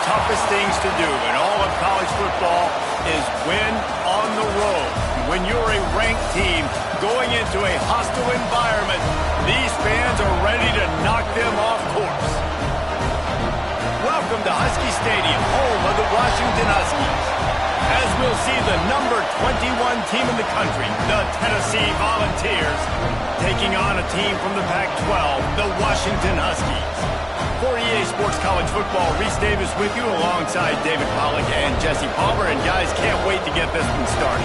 toughest things to do in all of college football is win on the road. When you're a ranked team going into a hostile environment, these fans are ready to knock them off course. Welcome to Husky Stadium, home of the Washington Huskies. As we'll see the number 21 team in the country, the Tennessee Volunteers, taking on a team from the Pac-12, the Washington Huskies. For EA Sports College Football, Reese Davis with you alongside David Pollack and Jesse Palmer. And guys, can't wait to get this one started.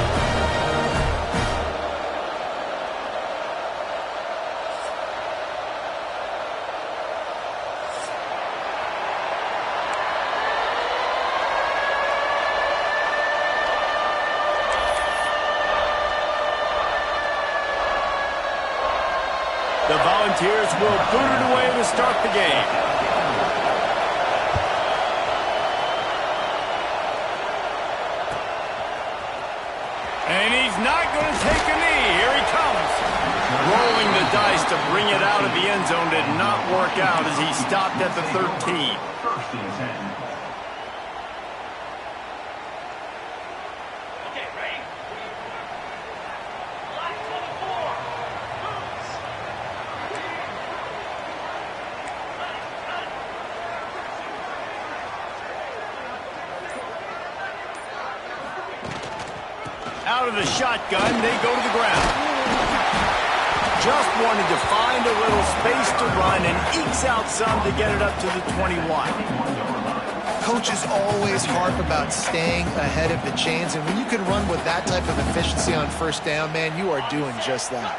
The Volunteers will boot it away to start the game. And he's not going to take a knee. Here he comes. Rolling the dice to bring it out of the end zone did not work out as he stopped at the 13. First and 10. Out of the shotgun, they go to the ground. Just wanted to find a little space to run and ekes out some to get it up to the 21. Coaches always harp about staying ahead of the chains, and when you can run with that type of efficiency on first down, man, you are doing just that.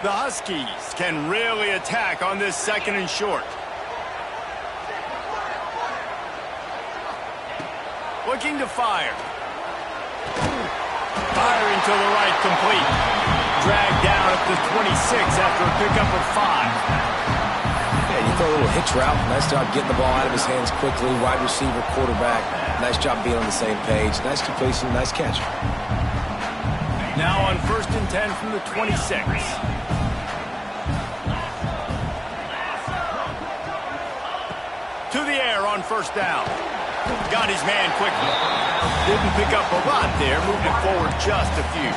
The Huskies can really attack on this second and short. Looking to fire. Firing to the right, complete. Dragged down at the 26 after a pickup of 5. Yeah, you throw a little hitch route. Nice job getting the ball out of his hands quickly. Wide receiver, quarterback. Nice job being on the same page. Nice completion, nice catch. Now on 1st and 10 from the 26. To the air on 1st down. Got his man quickly. Didn't pick up a lot there. Moved it forward just a few.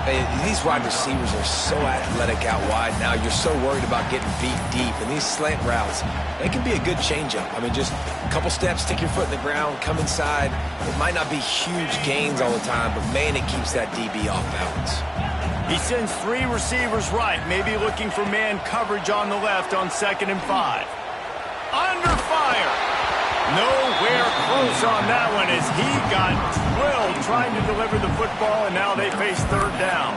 Hey, these wide receivers are so athletic out wide now. You're so worried about getting beat deep. And these slant routes, they can be a good changeup. I mean, just a couple steps, stick your foot in the ground, come inside. It might not be huge gains all the time, but, man, it keeps that DB off balance. He sends 3 receivers right, maybe looking for man coverage on the left on 2nd and 5. Under fire. Nowhere close on that one as he got drilled trying to deliver the football, and now they face 3rd down.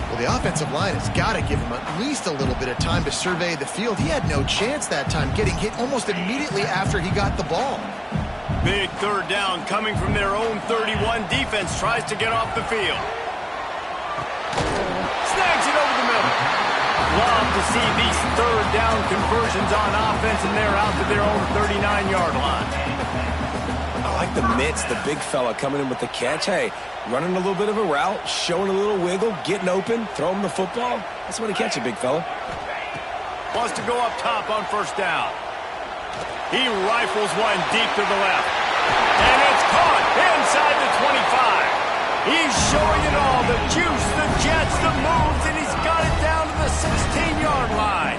Well, the offensive line has got to give him at least a little bit of time to survey the field. He had no chance that time, getting hit almost immediately after he got the ball. Big 3rd down coming from their own 31. Defense tries to get off the field. Snags it over the middle. Love to see these 3rd down conversions on offense, and they're out to their own 39-yard line. I like the mitts, the big fella coming in with the catch. Hey, running a little bit of a route, showing a little wiggle, getting open, throwing the football. That's when he catch it, big fella. Wants to go up top on 1st down. He rifles one deep to the left. And it's caught inside the 25. He's showing it all, the juice, the jets, the moves, and he's got it down to the 16-yard line.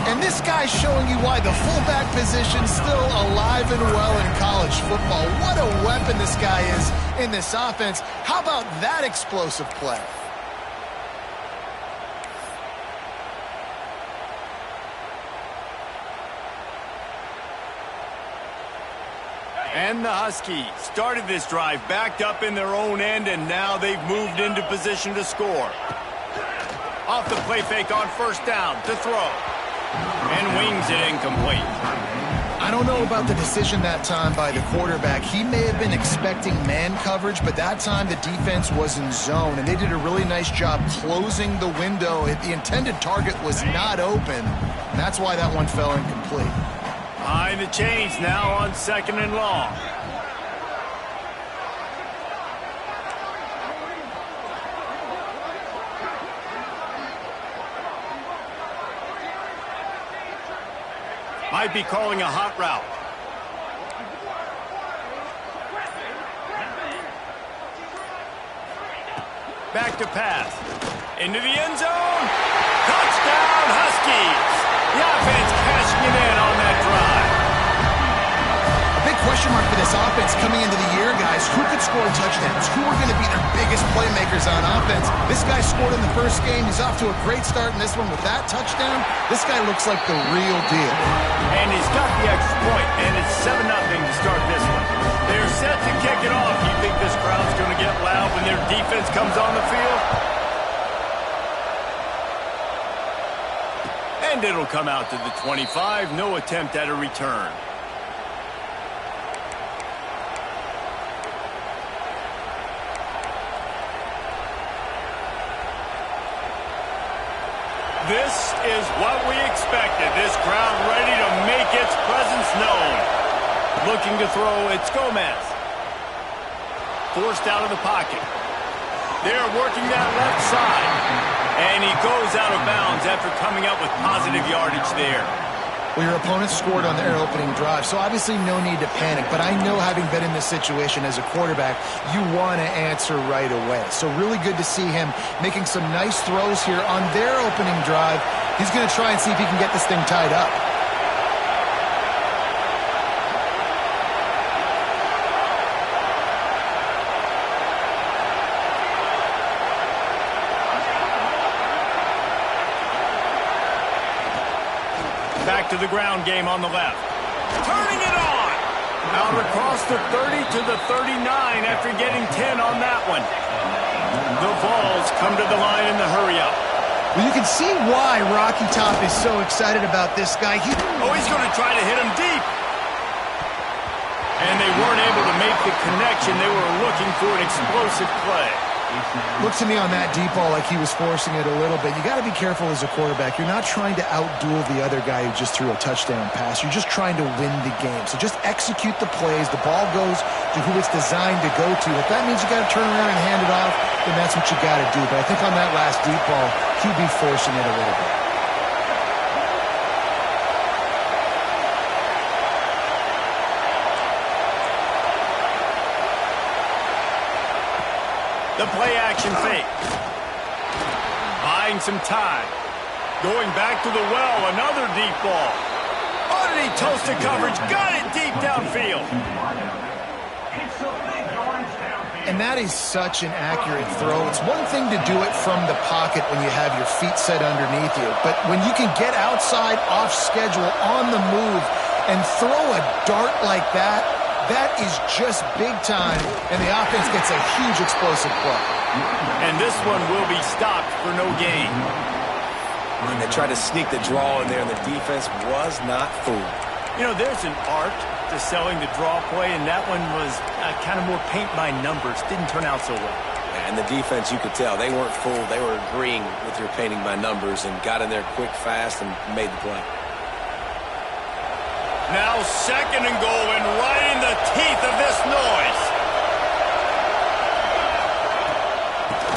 And this guy's showing you why the fullback position's still alive and well in college football. What a weapon this guy is in this offense. How about that explosive play? And the Huskies started this drive backed up in their own end, and now they've moved into position to score. Off the play fake on 1st down to throw. And wings it incomplete. I don't know about the decision that time by the quarterback. He may have been expecting man coverage, but that time the defense was in zone, and they did a really nice job closing the window. The intended target was not open, and that's why that one fell incomplete. Behind the chains now on 2nd and long. Might be calling a hot route. Back to pass. Into the end zone. Touchdown, Huskies. The offense cashing it in on that drive. A big question mark for this offense coming into the year, guys. Who could score touchdowns? Who are going to be their biggest playmakers on offense? This guy scored in the first game. He's off to a great start in this one with that touchdown. This guy looks like the real deal. And he's got the extra point, and it's 7-0 to start this one. They're set to kick it off. You think this crowd's going to get loud when their defense comes on the field? And it'll come out to the 25. No attempt at a return. This is what we expected. This crowd ready to make its presence known. Looking to throw, it's Gomez. Forced out of the pocket. They're working that left side. And he goes out of bounds after coming up with positive yardage there. Well, your opponent scored on their opening drive, so obviously no need to panic. But I know, having been in this situation as a quarterback, you want to answer right away. So really good to see him making some nice throws here on their opening drive. He's going to try and see if he can get this thing tied up. Back to the ground game on the left. Turning it on. Out across the 30 to the 39 after getting 10 on that one. The Vols come to the line in the hurry-up. Well, you can see why Rocky Top is so excited about this guy. He's going to try to hit him deep. And they weren't able to make the connection. They were looking for an explosive play. Looks to me on that deep ball like he was forcing it a little bit. You got to be careful as a quarterback. You're not trying to outduel the other guy who just threw a touchdown pass. You're just trying to win the game. So just execute the plays. The ball goes to who it's designed to go to. If that means you got to turn around and hand it off, then that's what you got to do. But I think on that last deep ball, he'd be forcing it a little bit. The play-action fake. Buying some time. Going back to the well, another deep ball. Oh, did he toast the coverage? Got it deep downfield. And that is such an accurate throw. It's one thing to do it from the pocket when you have your feet set underneath you, but when you can get outside, off schedule, on the move, and throw a dart like that, that is just big time, and the offense gets a huge explosive play. And this one will be stopped for no gain. And they tried to sneak the draw in there, and the defense was not fooled. You know, there's an art to selling the draw play, and that one was kind of more paint by numbers. Didn't turn out so well. And the defense, you could tell, they weren't fooled. They were agreeing with your painting by numbers and got in there quick, fast, and made the play. Now 2nd and goal, and right in the teeth of this noise.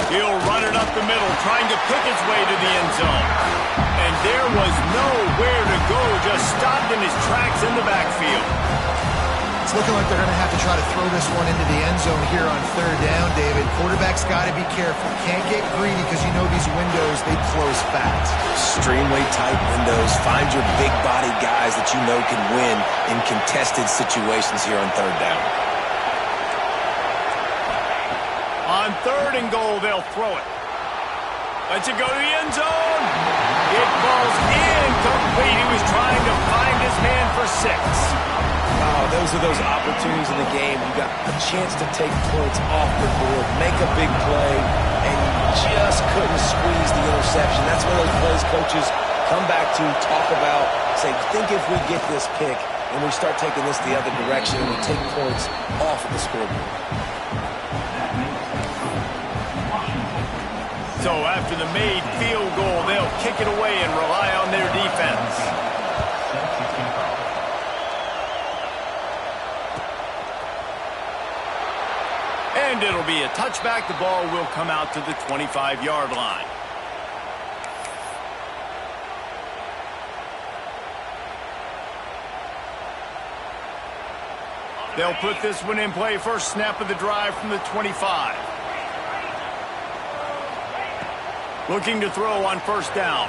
He'll run it up the middle, trying to pick his way to the end zone. And there was nowhere to go, just stopped in his tracks in the backfield. It's looking like they're going to have to try to throw this one into the end zone here on 3rd down, David. Quarterback's got to be careful. Can't get greedy because you know these windows, they close fast. Extremely tight windows. Find your big-bodied guys that you know can win in contested situations here on 3rd down. On 3rd and goal, they'll throw it. Lets it go to the end zone. It falls incomplete. He was trying to find his man for 6. Oh, those are those opportunities in the game. You got a chance to take points off the board, make a big play, and you just couldn't squeeze the interception. That's one of those plays coaches come back to, talk about, say, think if we get this pick and we start taking this the other direction and we take points off of the scoreboard. So after the made field goal, they'll kick it away and rely on their defense. And it'll be a touchback. The ball will come out to the 25-yard line. They'll put this one in play. First snap of the drive from the 25. Looking to throw on first down.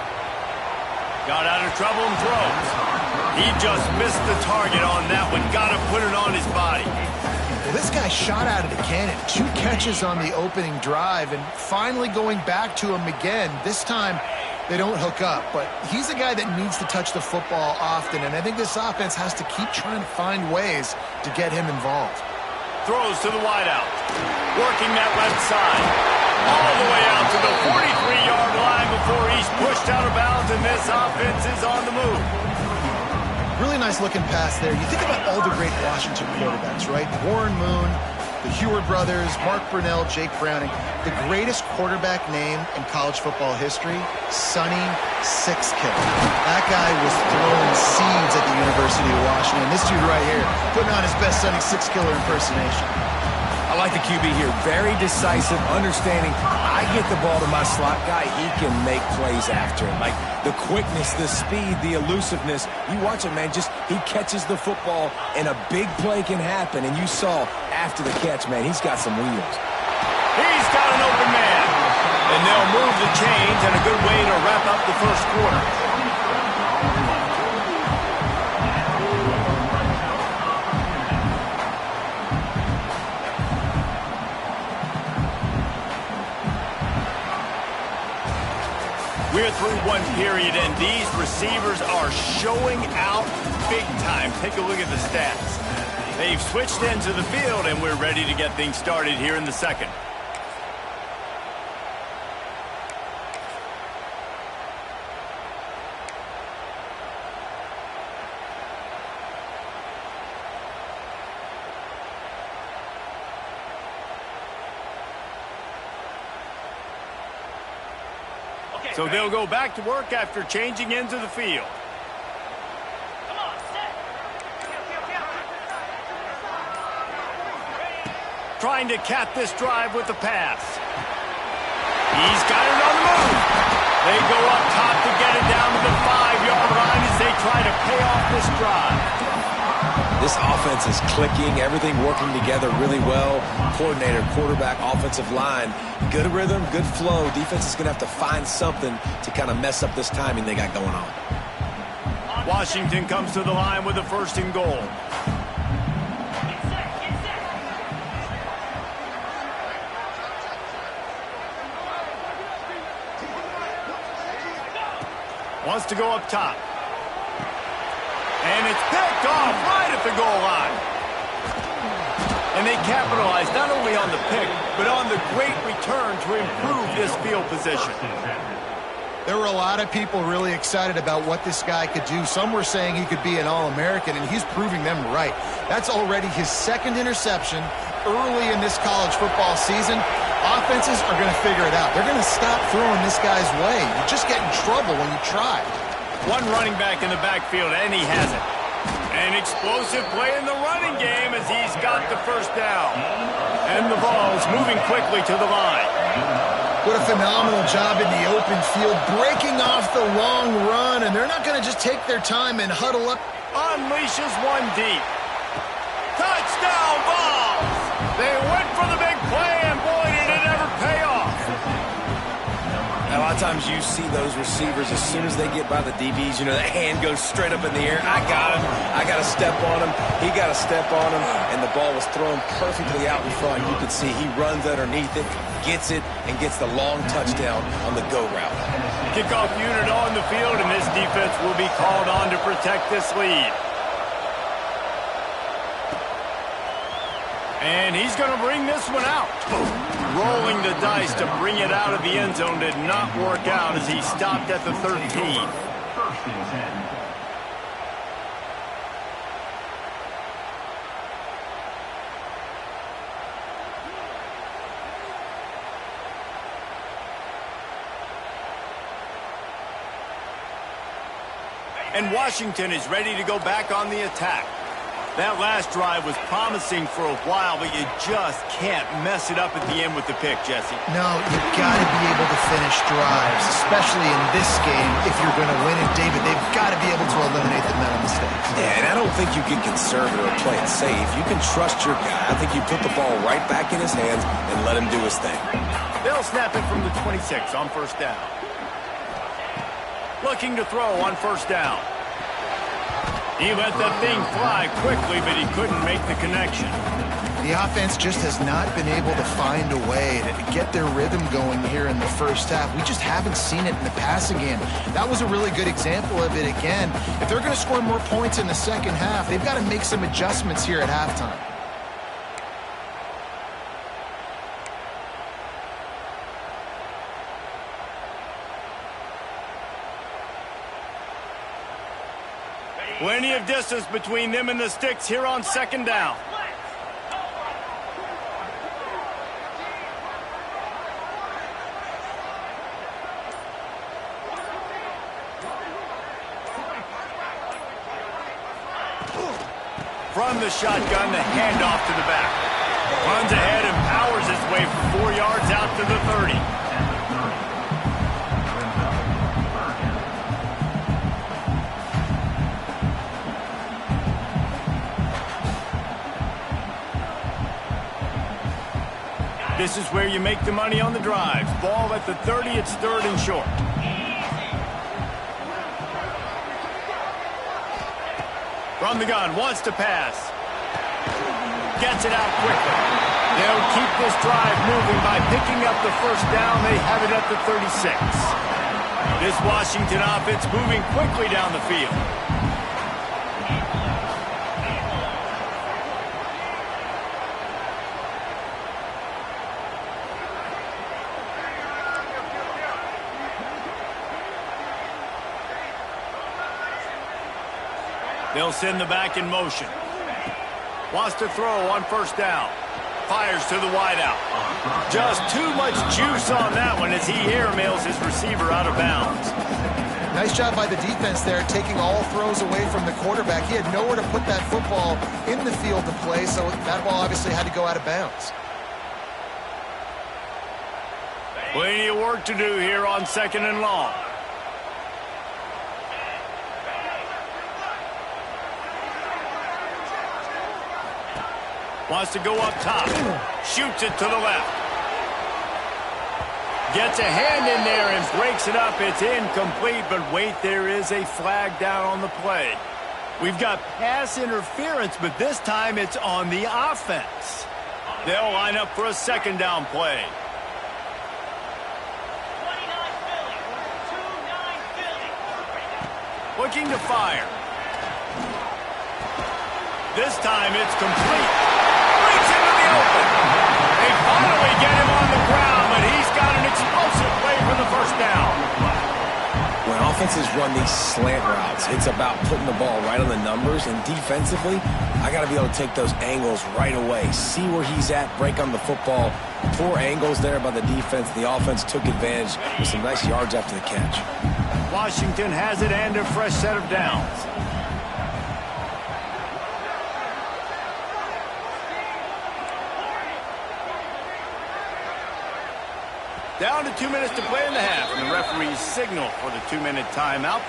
Got out of trouble and throws. He just missed the target on that one. Got to put it on his body. Well, this guy shot out of the cannon. 2 catches on the opening drive, and finally going back to him again. This time, they don't hook up, but he's a guy that needs to touch the football often, and I think this offense has to keep trying to find ways to get him involved. Throws to the wideout. Working that left side. All the way out to the 43-yard line before he's pushed out of bounds, and this offense is on the move. Really nice looking pass there. You think about all the great Washington quarterbacks, right? Warren Moon, the Heward brothers, Mark Brunell, Jake Browning. The greatest quarterback name in college football history, Sonny Sixkiller. That guy was throwing seeds at the University of Washington. This dude right here, putting on his best Sonny Sixkiller impersonation. I like the QB here. Very decisive, understanding. I get the ball to my slot guy, he can make plays after him. Like the quickness, the speed, the elusiveness. You watch it, man. Just he catches the football, and a big play can happen. And you saw after the catch, man, he's got some wheels. He's got an open man. And they'll move the chains, and a good way to wrap up the first quarter. We're through one period, and these receivers are showing out big time. Take a look at the stats. They've switched into the field, and we're ready to get things started here in the second. So they'll go back to work after changing into the field. Trying to cap this drive with the pass. He's got it on the move. They go up top to get it down to the 5-yard line as they try to pay off this drive. This offense is clicking, everything working together really well. Coordinator, quarterback, offensive line, good rhythm, good flow. Defense is going to have to find something to kind of mess up this timing they got going on. Washington comes to the line with a 1st and goal. Wants to go up top. And it's picked off right at the goal line. And they capitalize not only on the pick, but on the great return to improve this field position. There were a lot of people really excited about what this guy could do. Some were saying he could be an All-American, and he's proving them right. That's already his 2nd interception early in this college football season. Offenses are going to figure it out. They're going to stop throwing this guy's way. You just get in trouble when you try. One running back in the backfield, and he has it. An explosive play in the running game as he's got the 1st down. And the ball's moving quickly to the line. What a phenomenal job in the open field, breaking off the long run, and they're not going to just take their time and huddle up. Unleashes one deep. Touchdown balls! They went for the big play, and boy, did it ever pay off. A lot of times you see those receivers, as soon as they get by the DBs, you know, the hand goes straight up in the air. I got him. I got to step on him. He got to step on him. And the ball was thrown perfectly out in front. You can see he runs underneath it, gets it, and gets the long touchdown on the go route. Kickoff unit on the field, and this defense will be called on to protect this lead. And he's going to bring this one out. Rolling the dice to bring it out of the end zone did not work out as he stopped at the 13. And Washington is ready to go back on the attack. That last drive was promising for a while, but you just can't mess it up at the end with the pick, Jesse. No, you've got to be able to finish drives, especially in this game if you're going to win it, David. They've got to be able to eliminate the mental mistakes. Yeah, and I don't think you get conservative or play it safe. You can trust your guy. I think you put the ball right back in his hands and let him do his thing. They'll snap it from the 26 on first down. Looking to throw on first down. He let that thing fly quickly, but he couldn't make the connection. The offense just has not been able to find a way to get their rhythm going here in the first half. We just haven't seen it in the passing game. That was a really good example of it again. If they're going to score more points in the second half, they've got to make some adjustments here at halftime. Plenty of distance between them and the sticks here on second down. From the shotgun, the handoff to the back. Runs ahead and powers his way for 4 yards out to the 30. This is where you make the money on the drives. Ball at the 30, it's third and short. From the gun, wants to pass. Gets it out quickly. They'll keep this drive moving by picking up the first down. They have it at the 36. This Washington offense moving quickly down the field. They'll send the back in motion. Wants to throw on first down. Fires to the wideout. Just too much juice on that one as he airmails his receiver out of bounds. Nice job by the defense there, taking all throws away from the quarterback. He had nowhere to put that football in the field to play, so that ball obviously had to go out of bounds. Plenty of work to do here on second and long. Wants to go up top. Shoots it to the left. Gets a hand in there and breaks it up. It's incomplete, but wait, there is a flag down on the play. We've got pass interference, but this time it's on the offense. They'll line up for a second down play. 29 Philly. Looking to fire. This time it's complete. They finally get him on the ground, but he's got an explosive play for the first down. When offenses run these slant routes, it's about putting the ball right on the numbers, and defensively, I got to be able to take those angles right away, see where he's at, break on the football. Poor angles there by the defense. The offense took advantage with some nice yards after the catch. Washington has it and a fresh set of downs. Down to 2 minutes to play in the half, and the referees signal for the 2-minute timeout.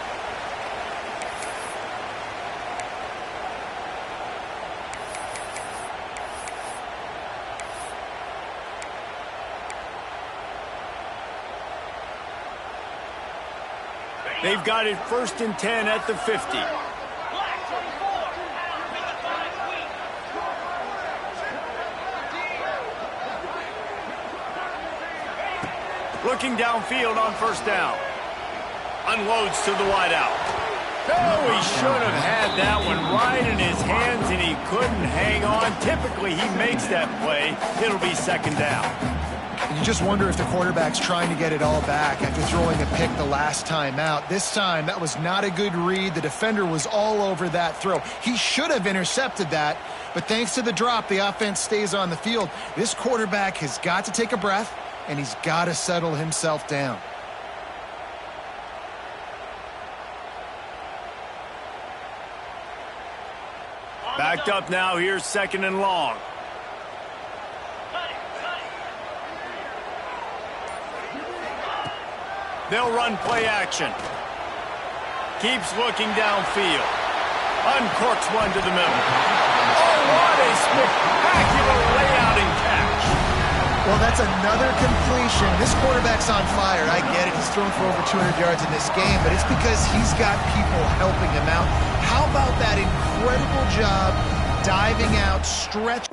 They've got it 1st and 10 at the 50. Looking downfield on first down. Unloads to the wideout. Oh, he should have had that one right in his hands, and he couldn't hang on. Typically, he makes that play. It'll be second down. You just wonder if the quarterback's trying to get it all back after throwing a pick the last time out. This time, that was not a good read. The defender was all over that throw. He should have intercepted that, but thanks to the drop, the offense stays on the field. This quarterback has got to take a breath, and he's got to settle himself down. Backed up now, here's 2nd and long. They'll run play action. Keeps looking downfield. Uncorks one to the middle. Oh, what a spectacular layout and catch. Well, that's another completion. This quarterback's on fire. I get it. He's thrown for over 200 yards in this game, but it's because he's got people helping him out. How about that incredible job diving out, stretch?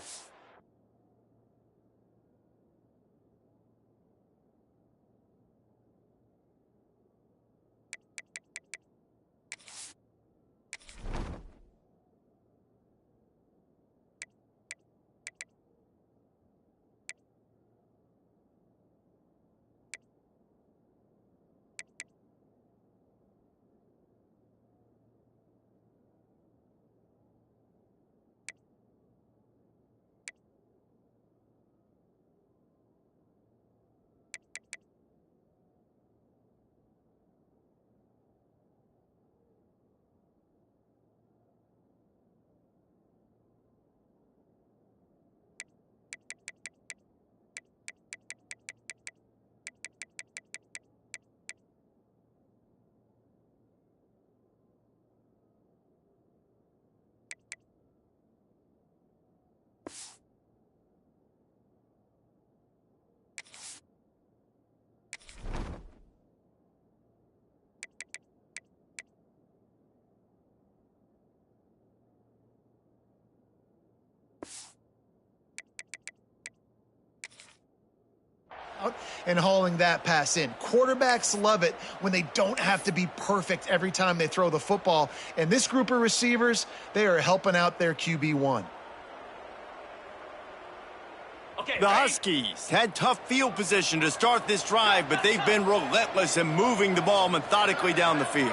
And hauling that pass in. Quarterbacks love it when they don't have to be perfect every time they throw the football. And this group of receivers, they are helping out their QB1. The Huskies had tough field position to start this drive, but they've been relentless in moving the ball methodically down the field.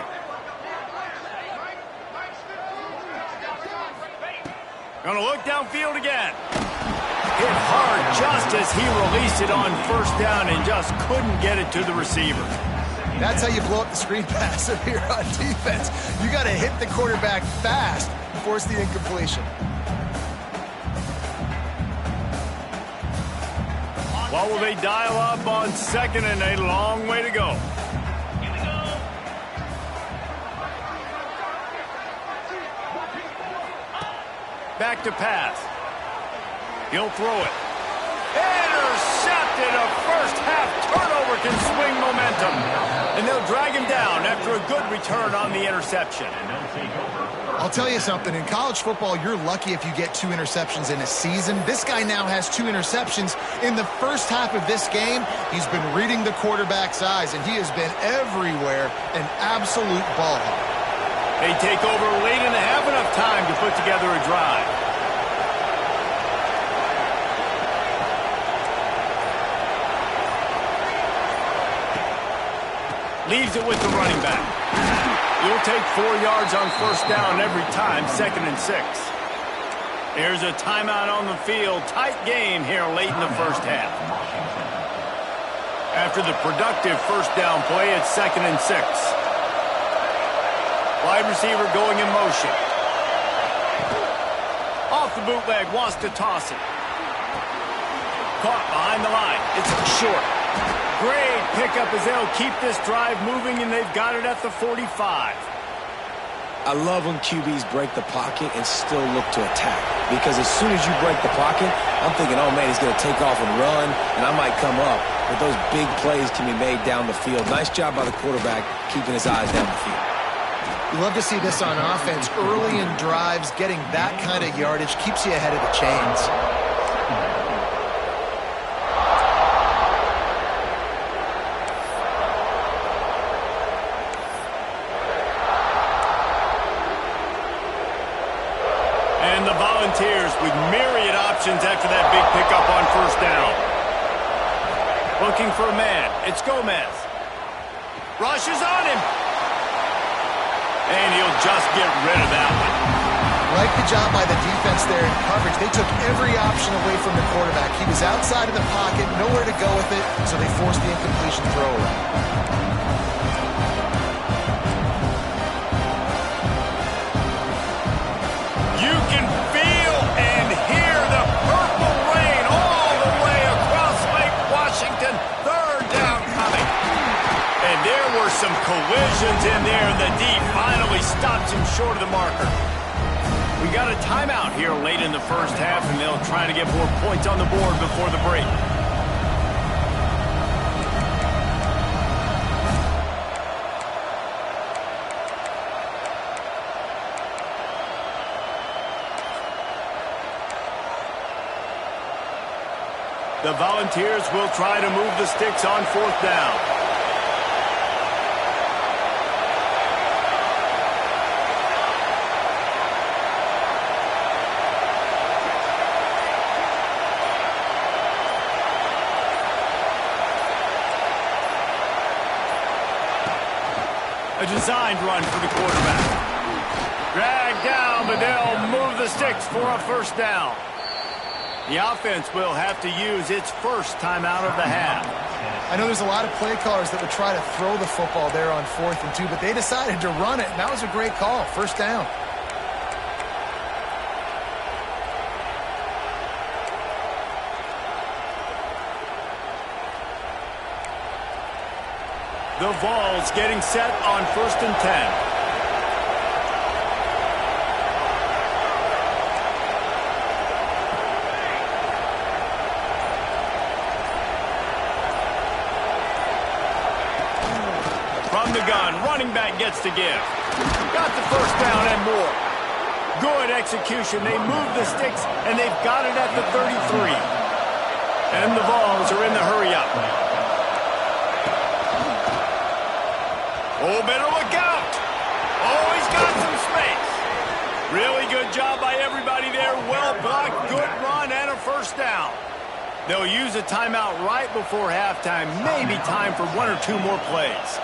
Gonna look downfield again. Hit hard just as he released it on first down and just couldn't get it to the receiver. That's how you blow up the screen pass if you're on defense. You got to hit the quarterback fast, force the incompletion. What will they dial up on 2nd and a long way to go? Back to pass. He'll throw it. Intercepted. A first-half turnover can swing momentum. And they'll drag him down after a good return on the interception. I'll tell you something. In college football, you're lucky if you get 2 interceptions in a season. This guy now has 2 interceptions. In the first half of this game, he's been reading the quarterback's eyes, and he has been everywhere, an absolute ball hawk. They take over late and have enough time to put together a drive. Leaves it with the running back. He'll take 4 yards on first down every time, 2nd and 6. There's a timeout on the field. Tight game here late in the first half. After the productive first down play, it's 2nd and 6. Wide receiver going in motion. Off the bootleg, wants to toss it. Caught behind the line. It's short. Great pickup as they'll keep this drive moving, and they've got it at the 45. I love when QBs break the pocket and still look to attack. Because as soon as you break the pocket, I'm thinking, oh, man, he's going to take off and run, and I might come up. But those big plays can be made down the field. Nice job by the quarterback keeping his eyes down the field. You love to see this on offense. Early in drives, getting that kind of yardage keeps you ahead of the chains. And the Volunteers with myriad options after that big pickup on first down. Looking for a man. It's Gomez. Rushes on him. And he'll just get rid of that one. Like the job by the defense there in coverage. They took every option away from the quarterback. He was outside of the pocket, nowhere to go with it, so they forced the incompletion throw away. You can feel and hear the purple rain all the way across Lake Washington. Third down coming. And there were some collisions in there. The D finally stops him short of the marker. We got a timeout here late in the first half, and they'll try to get more points on the board before the break. The Volunteers will try to move the sticks on 4th down. A designed run for the quarterback. Dragged down, but they'll move the sticks for a 1st down. The offense will have to use its first timeout of the half. I know there's a lot of play callers that would try to throw the football there on 4th and 2, but they decided to run it, and that was a great call. 1st down. The Vols getting set on 1st and 10. From the gun, running back gets to give. Got the 1st down and more. Good execution. They move the sticks, and they've got it at the 33. And the Vols are in the hurry-up. Oh, better look out. Oh, he's got some space. Really good job by everybody there. Well blocked, good run, and a 1st down. They'll use a timeout right before halftime. Maybe time for 1 or 2 more plays.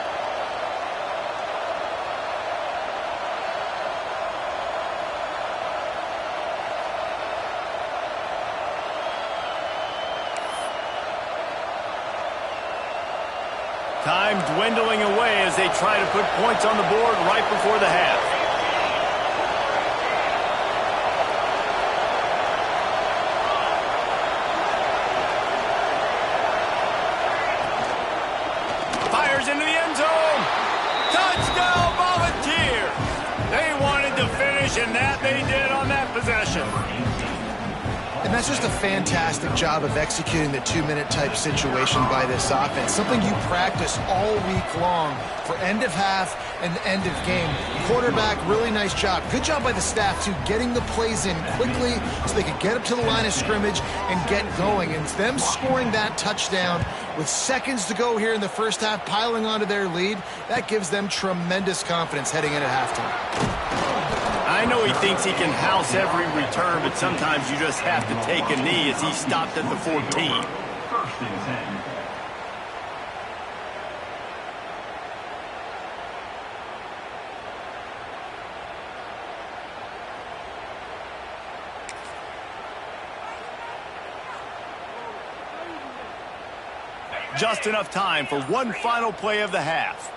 Time dwindling away as they try to put points on the board right before the half. Fires into the end zone. Touchdown, Volunteers! They wanted to finish, and that they did on that possession. And that's just a fantastic job of executing the 2-minute type situation by this offense. Something you practice all week long for end of half and end of game. Quarterback, really nice job. Good job by the staff, too, getting the plays in quickly so they could get up to the line of scrimmage and get going. And them scoring that touchdown with seconds to go here in the 1st half, piling onto their lead, that gives them tremendous confidence heading in at halftime. I know he thinks he can house every return, but sometimes you just have to take a knee as he stopped at the 14. 1st and 10. Just enough time for one final play of the half.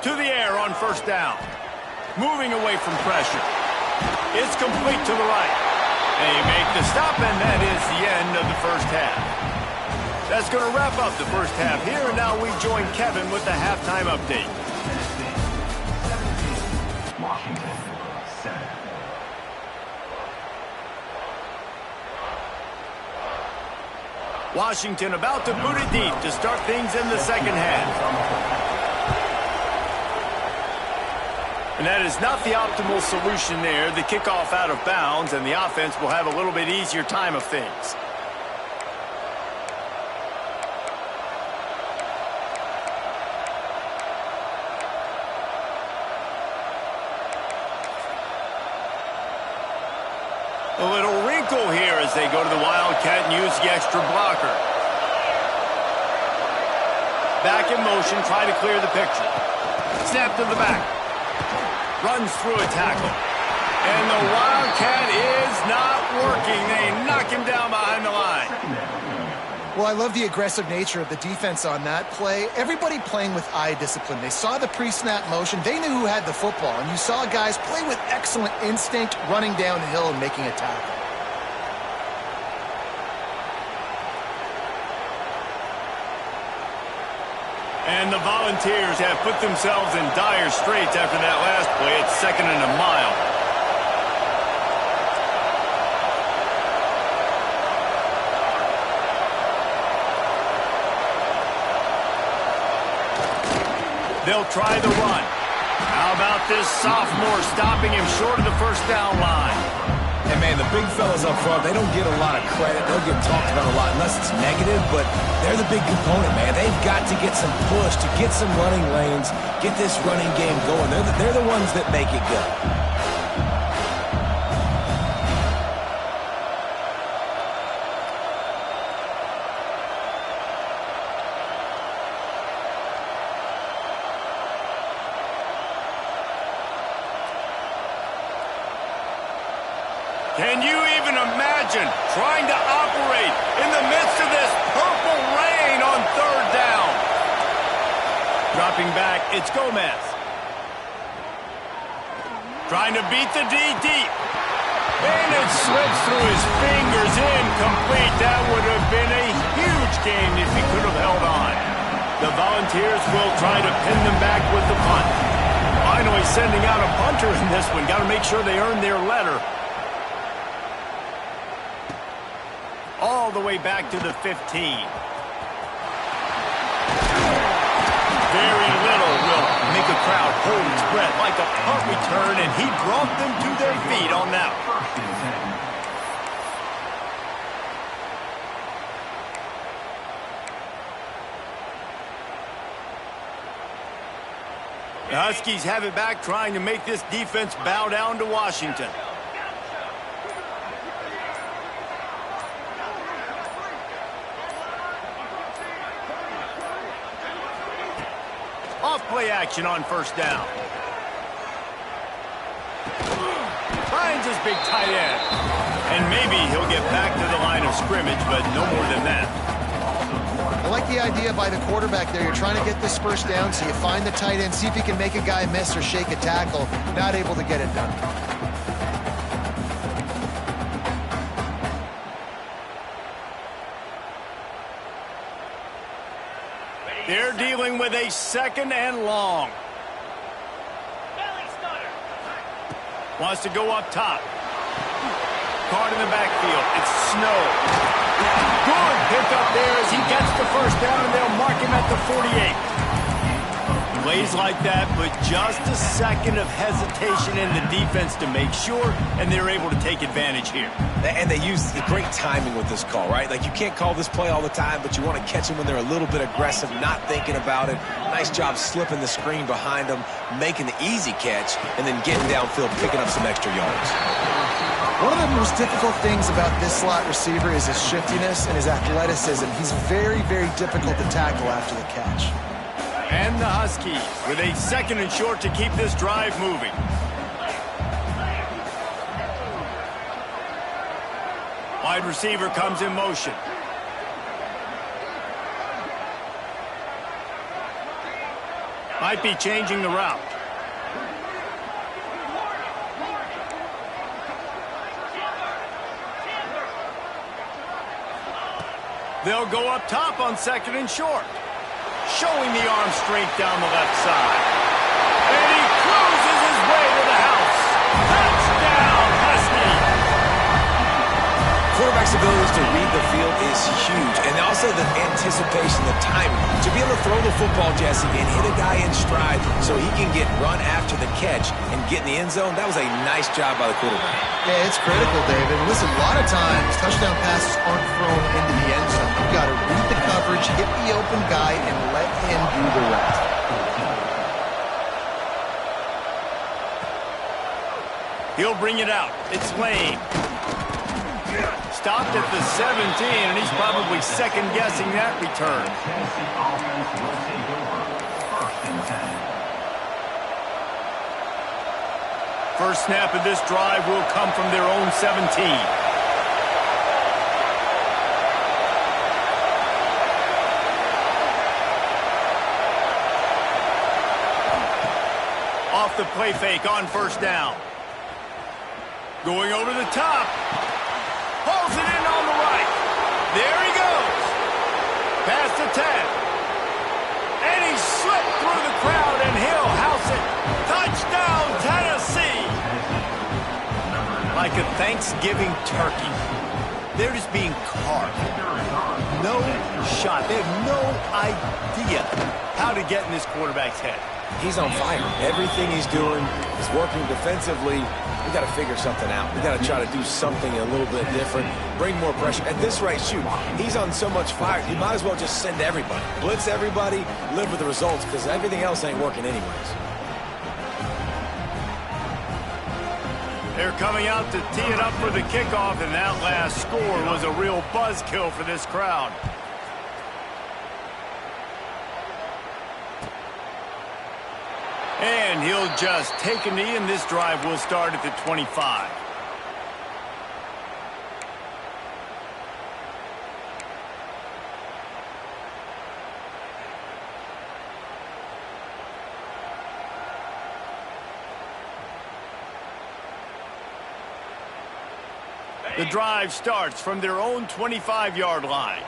To the air on 1st down. Moving away from pressure. It's complete to the right. They make the stop, and that is the end of the 1st half. That's going to wrap up the 1st half here, and now we join Kevin with the halftime update. Washington, 7. Washington about to boot it deep to start things in the 2nd half. And that is not the optimal solution there. The kickoff out of bounds, and the offense will have a little bit easier time of things. A little wrinkle here as they go to the Wildcat and use the extra blocker. Back in motion, try to clear the picture. Snap to the back. Runs through a tackle. And the Wildcat is not working. They knock him down behind the line. Well, I love the aggressive nature of the defense on that play. Everybody playing with eye discipline. They saw the pre-snap motion. They knew who had the football. And you saw guys play with excellent instinct, running downhill and making a tackle. And the Volunteers have put themselves in dire straits after that last play. It's 2nd and a mile. They'll try the run. How about this sophomore stopping him short of the 1st down line? And man, the big fellas up front, they don't get a lot of credit. They'll get talked about a lot unless it's negative, but they're the big component, man. They've got to get some push, to get some running lanes, get this running game going. They're the ones that make it go. Can you even imagine trying to operate in the midst of this purple rain on third down? Dropping back, it's Gomez. Trying to beat the D deep. And it slips through his fingers, incomplete. That would have been a huge gain if he could have held on. The Volunteers will try to pin them back with the punt. Finally sending out a punter in this one. Got to make sure they earn their letter. All the way back to the 15. Very little will make a crowd hold its breath like a punt return, and he brought them to their feet on that one. The Huskies have it back, trying to make this defense bow down to Washington. Off-play action on first down. Finds his big tight end. And maybe he'll get back to the line of scrimmage, but no more than that. I like the idea by the quarterback there. You're trying to get this first down, so you find the tight end, see if he can make a guy miss or shake a tackle. Not able to get it done. They're dealing with a second and long. Wants to go up top. Caught in the backfield. It's Snow. Good pickup there as he gets the first down, and they'll mark him at the 48. Plays like that, but just a second of hesitation in the defense to make sure, and they're able to take advantage here. And they use the great timing with this call, right? Like, you can't call this play all the time, but you want to catch them when they're a little bit aggressive, not thinking about it. Nice job slipping the screen behind them, making the easy catch, and then getting downfield, picking up some extra yards. One of the most difficult things about this slot receiver is his shiftiness and his athleticism. He's very, very difficult to tackle after the catch. And the Huskies with a second and short to keep this drive moving. Wide receiver comes in motion. Might be changing the route. They'll go up top on second and short. Showing the arm strength down the left side. And he cruises his way to the house. Touchdown, Husky! Quarterback's ability to read the field is huge, and also the anticipation, the timing. To be able to throw the football, Jesse, and hit a guy in stride so he can get run after the catch and get in the end zone, that was a nice job by the quarterback. Yeah, it's critical, David. Listen, a lot of times, touchdown passes aren't thrown into the end zone. You've got to read the coverage, hit the open guy, and let him do the rest. He'll bring it out. It's Lane. Stopped at the 17, and he's probably second-guessing that return. Tennessee offense will take over. First and 10. First snap of this drive will come from their own 17. Off the play fake on first down. Going over the top. Pulls it in on the right. There he goes. Past the 10. And he slipped through the crowd, and he'll house it. Touchdown, Tennessee. Like a Thanksgiving turkey. They're just being carved. No shot. They have no idea how to get in this quarterback's head. He's on fire. Everything he's doing is working defensively. we got to figure something out. We got to try to do something a little bit different, bring more pressure. At this rate, shoot, he's on so much fire, you might as well just send everybody. Blitz everybody, live with the results, because everything else ain't working anyways. They're coming out to tee it up for the kickoff, and that last score was a real buzzkill for this crowd. And he'll just take a knee, and this drive will start at the 25. The drive starts from their own 25-yard line.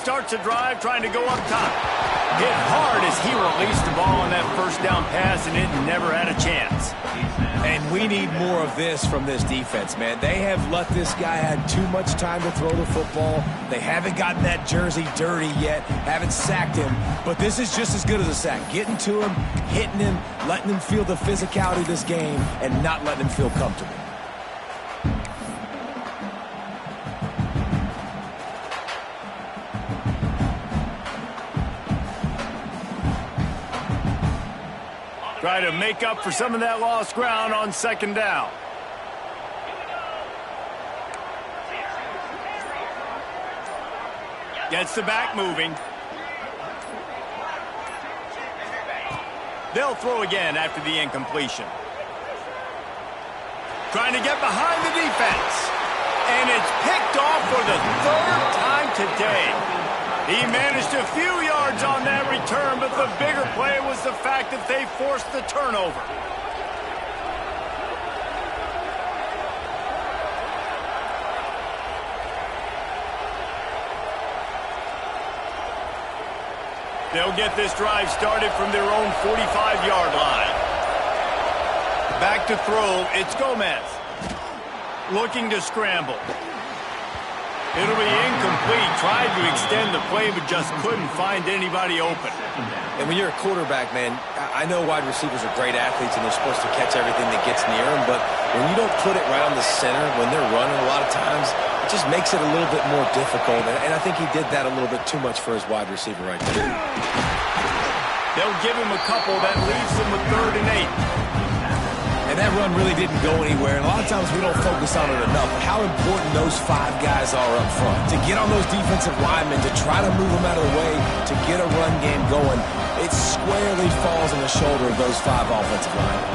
Starts a drive trying to go up top. Hit hard as he released the ball on that first down pass, and it never had a chance. And we need more of this from this defense, man. They have let this guy have too much time to throw the football. They haven't gotten that jersey dirty yet, haven't sacked him. But this is just as good as a sack. Getting to him, hitting him, letting him feel the physicality of this game, and not letting him feel comfortable. Try to make up for some of that lost ground on second down. Gets the back moving. They'll throw again after the incompletion. Trying to get behind the defense. And it's picked off for the third time today. He managed a few yards on that return, but the bigger play was the fact that they forced the turnover. They'll get this drive started from their own 45-yard line. Back to throw, it's Gomez. Looking to scramble. It'll be incomplete. Tried to extend the play, but just couldn't find anybody open. And when you're a quarterback, man, I know wide receivers are great athletes and they're supposed to catch everything that gets near them, but when you don't put it right on the center, when they're running a lot of times, it just makes it a little bit more difficult. And I think he did that a little bit too much for his wide receiver right there. They'll give him a couple. That leaves him with 3rd and 8. And that run really didn't go anywhere. And a lot of times we don't focus on it enough. How important those 5 guys are up front. To get on those defensive linemen, to try to move them out of the way, to get a run game going, it squarely falls on the shoulder of those 5 offensive linemen.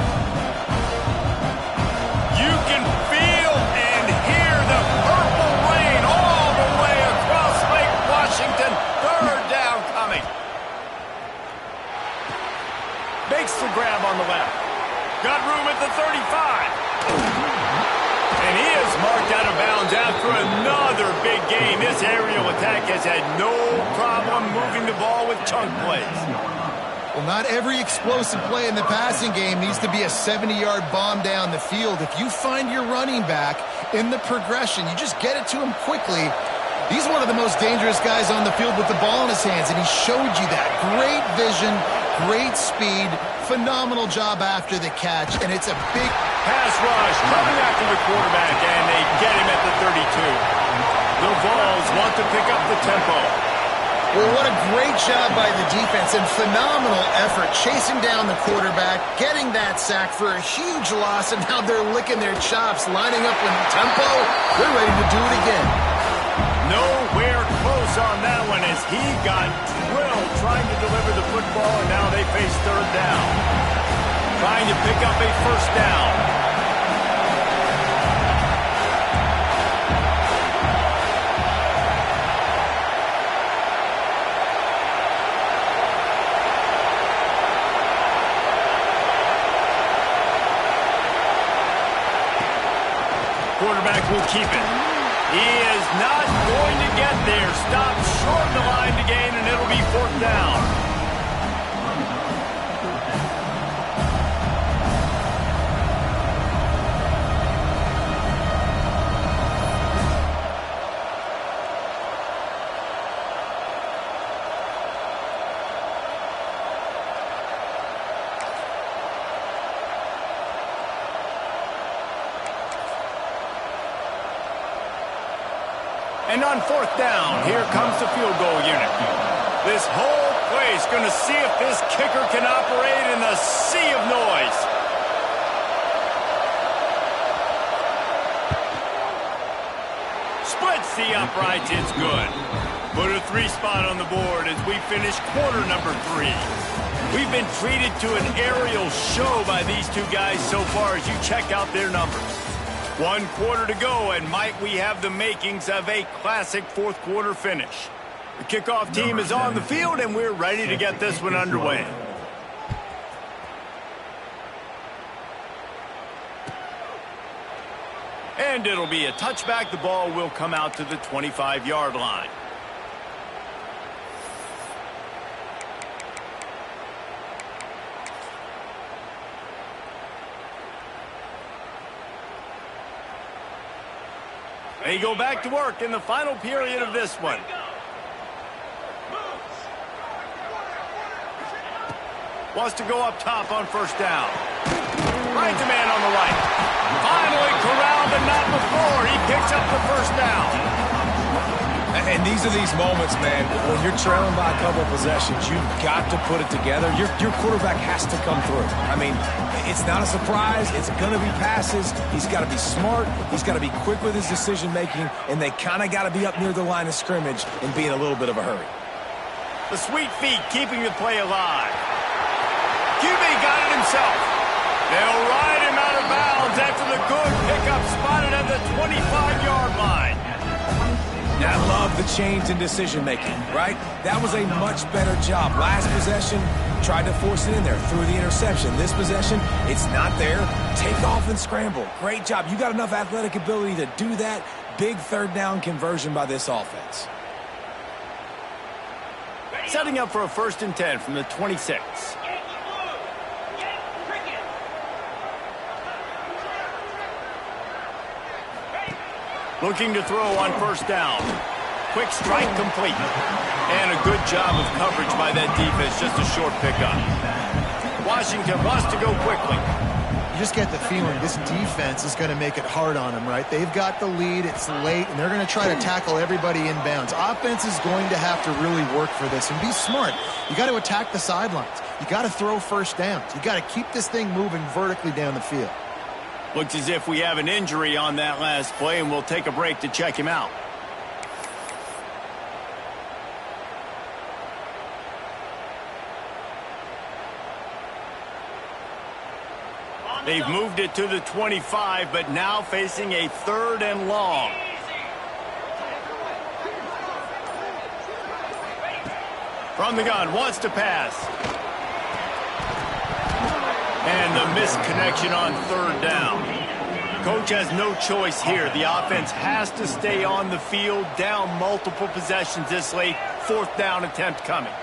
You can feel and hear the purple rain all the way across Lake Washington. 3rd down coming. Makes the grab on the left. Got room at the 35. And he is marked out of bounds after another big gain. This aerial attack has had no problem moving the ball with chunk plays. Well, not every explosive play in the passing game needs to be a 70-yard bomb down the field. If you find your running back in the progression, you just get it to him quickly. He's one of the most dangerous guys on the field with the ball in his hands, and he showed you that. Great vision, great speed, phenomenal job after the catch, and it's a big pass rush coming after the quarterback, and they get him at the 32. The Vols want to pick up the tempo. Well, what a great job by the defense and phenomenal effort chasing down the quarterback, getting that sack for a huge loss, and now they're licking their chops, lining up with tempo. They're ready to do it again. Nowhere close on that one as he got drilled trying to deliver the football, and now they face 3rd down. Trying to pick up a 1st down. Quarterback will keep it. He is not going to get there. Stopped short of the line to gain, and it'll be 4th down. And on 4th down, here comes the field goal unit. This whole place going to see if this kicker can operate in the sea of noise. Splits the uprights, it's good. Put a 3 spot on the board as we finish quarter number 3. We've been treated to an aerial show by these two guys so far as you check out their numbers. 1 quarter to go, and might we have the makings of a classic 4th quarter finish. The kickoff team is on the field, and we're ready to get this one underway. And it'll be a touchback. The ball will come out to the 25-yard line. They go back to work in the final period of this one. Wants to go up top on 1st down. Finds a man on the right. Finally corralled, but not before. He picks up the 1st down. And these are these moments, man, when you're trailing by a couple of possessions, you've got to put it together. Your quarterback has to come through. I mean, it's not a surprise. It's going to be passes. He's got to be smart. He's got to be quick with his decision-making, and they kind of got to be up near the line of scrimmage and be in a little bit of a hurry. The sweet feet keeping the play alive. QB got it himself. They'll ride him out of bounds after the good pickup spotted at the 25-yard line. I love the change in decision-making, right? That was a much better job. Last possession, tried to force it in there, threw the interception. This possession, it's not there. Take off and scramble. Great job. You got enough athletic ability to do that. Big 3rd down conversion by this offense. Setting up for a 1st and 10 from the 26. Looking to throw on 1st down. Quick strike complete. And a good job of coverage by that defense. Just a short pickup. Washington wants to go quickly. You just get the feeling this defense is going to make it hard on them, right? They've got the lead. It's late, and they're going to try to tackle everybody inbounds. Offense is going to have to really work for this and be smart. You got to attack the sidelines. You got to throw 1st downs. You got to keep this thing moving vertically down the field. Looks as if we have an injury on that last play, and we'll take a break to check him out. They've moved it to the 25, but now facing a 3rd and long. From the gun, wants to pass. And the missed connection on 3rd down. Coach has no choice here. The offense has to stay on the field, down multiple possessions this late. 4th down attempt coming.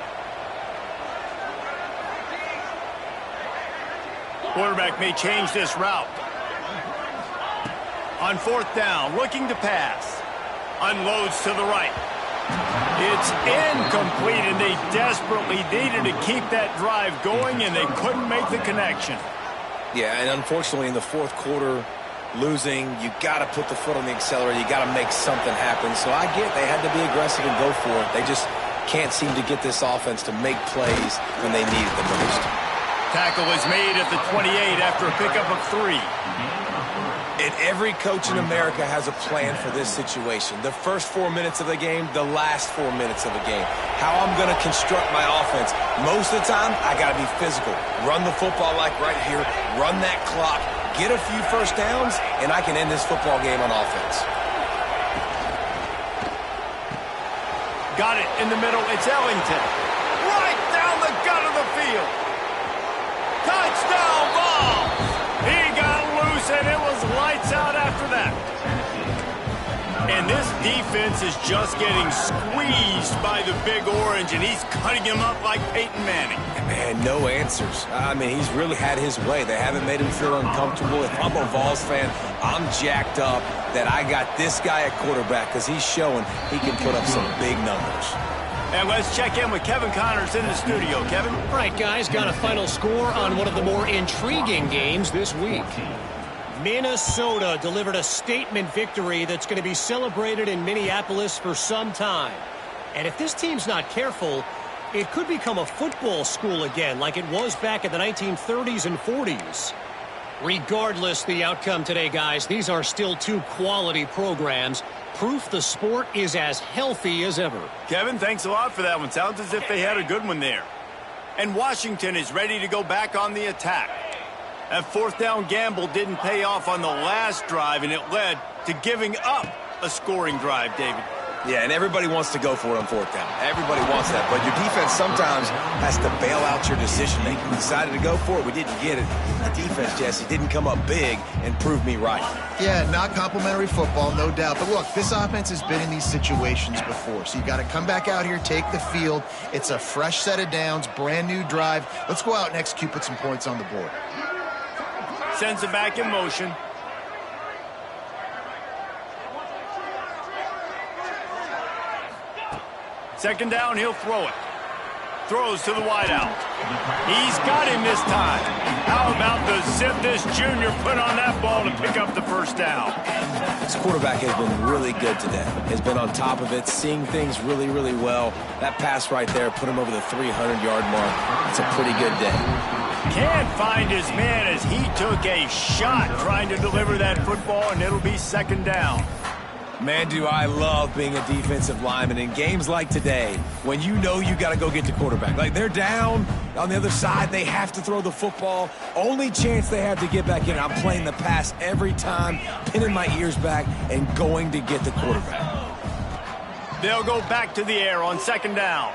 Quarterback may change this route. On 4th down, looking to pass. Unloads to the right. It's incomplete, and they desperately needed to keep that drive going, and they couldn't make the connection. Yeah, and unfortunately in the 4th quarter, losing, you got to put the foot on the accelerator. You got to make something happen. So I get they had to be aggressive and go for it. They just can't seem to get this offense to make plays when they need it the most. Tackle is made at the 28 after a pickup of 3. And every coach in America has a plan for this situation. The first 4 minutes of the game, the last 4 minutes of the game. How I'm going to construct my offense. Most of the time, I got to be physical. Run the football like right here. Run that clock. Get a few 1st downs, and I can end this football game on offense. Got it in the middle. It's Ellington. Right down the gut of the field. Touchdown ball. He got loose, and it was lights out after that. And this defense is just getting squeezed by the Big Orange, and he's cutting him up like Peyton Manning. Man, no answers. I mean, he's really had his way. They haven't made him feel uncomfortable. If I'm a Vols fan, I'm jacked up that I got this guy at quarterback because he's showing he can put up some big numbers. And let's check in with Kevin Connors in the studio. Kevin? All right, guys, got a final score on one of the more intriguing games this week. Minnesota delivered a statement victory that's going to be celebrated in Minneapolis for some time. And if this team's not careful, it could become a football school again like it was back in the 1930s and 40s. Regardless the outcome today, guys, these are still two quality programs. Proof the sport is as healthy as ever. Kevin, thanks a lot for that one. Sounds as if they had a good one there. And Washington is ready to go back on the attack. That fourth down gamble didn't pay off on the last drive, and it led to giving up a scoring drive, David. Yeah, and everybody wants to go for it on fourth down. Everybody wants that, but your defense sometimes has to bail out your decision-making. We decided to go for it. We didn't get it. The defense, Jesse, didn't come up big and prove me right. Yeah, not complimentary football, no doubt. But look, this offense has been in these situations before, so you got to come back out here, take the field. It's a fresh set of downs, brand new drive. Let's go out and execute, put some points on the board. Sends it back in motion. Second down, he'll throw it. Throws to the wideout. He's got him this time. How about the zip this junior put on that ball to pick up the first down? This quarterback has been really good today. Has been on top of it, seeing things really, really well. That pass right there put him over the 300-yard mark. It's a pretty good day. Can't find his man as he took a shot trying to deliver that football, and it'll be second down. Man, do I love being a defensive lineman in games like today when you know you got to go get the quarterback. Like, they're down on the other side. They have to throw the football. Only chance they have to get back in. I'm playing the pass every time, pinning my ears back and going to get the quarterback. They'll go back to the air on second down.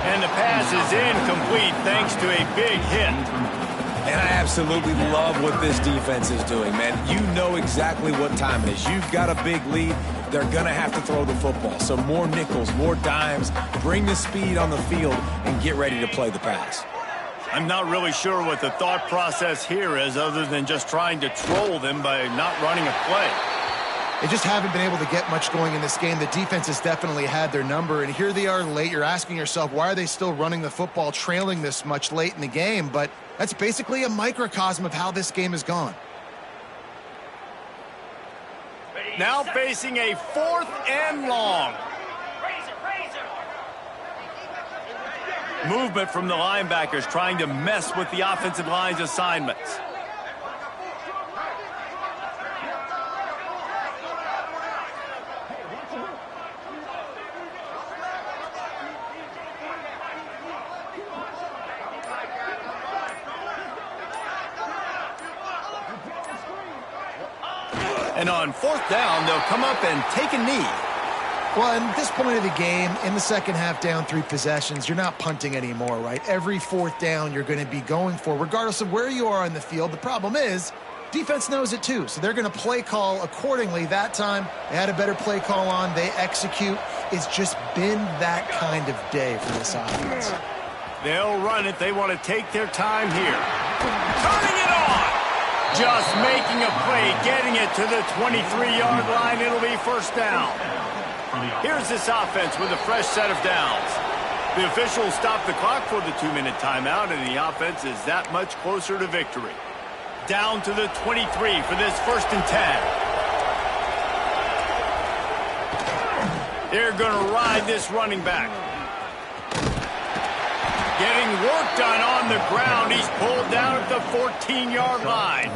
And the pass is incomplete thanks to a big hit. And I absolutely love what this defense is doing, man. You know exactly what time it is. You've got a big lead. They're going to have to throw the football. So more nickels, more dimes, bring the speed on the field, and get ready to play the pass. I'm not really sure what the thought process here is other than just trying to troll them by not running a play. They just haven't been able to get much going in this game. The defense has definitely had their number, and here they are late. You're asking yourself, why are they still running the football, trailing this much late in the game? But that's basically a microcosm of how this game has gone. Now facing a 4th and long. Movement from the linebackers trying to mess with the offensive line's assignments. And on 4th down, they'll come up and take a knee. Well, at this point of the game, in the second half, down 3 possessions, you're not punting anymore, right? Every 4th down you're going to be going for, regardless of where you are on the field. The problem is, defense knows it too, so they're going to play call accordingly. That time, they had a better play call on. They execute. It's just been that kind of day for this offense. They'll run it. They want to take their time here. Turning it on! Just making a play, getting it to the 23-yard line. It'll be first down. Here's this offense with a fresh set of downs. The officials stop the clock for the 2-minute timeout, and the offense is that much closer to victory. Down to the 23 for this 1st and 10. They're going to ride this running back. Getting work done on the ground. He's pulled down at the 14-yard line.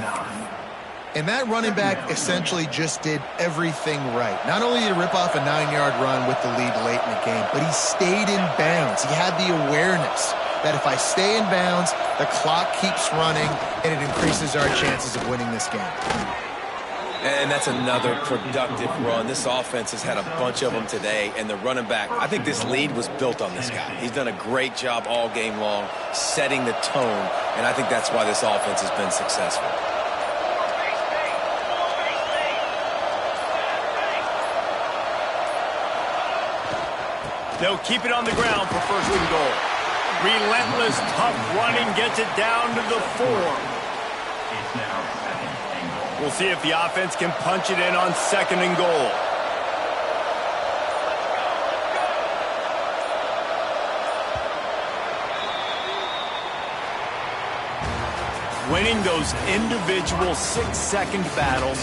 And that running back essentially just did everything right. Not only did he rip off a 9-yard run with the lead late in the game, but he stayed in bounds. He had the awareness that if I stay in bounds, the clock keeps running, and it increases our chances of winning this game. And that's another productive run. This offense has had a bunch of them today, and the running back, I think this lead was built on this guy. He's done a great job all game long, setting the tone, and I think that's why this offense has been successful. They'll keep it on the ground for 1st and goal. Relentless, tough running gets it down to the 4. It's now 2nd and goal. We'll see if the offense can punch it in on 2nd and goal. winning those individual 6-second battles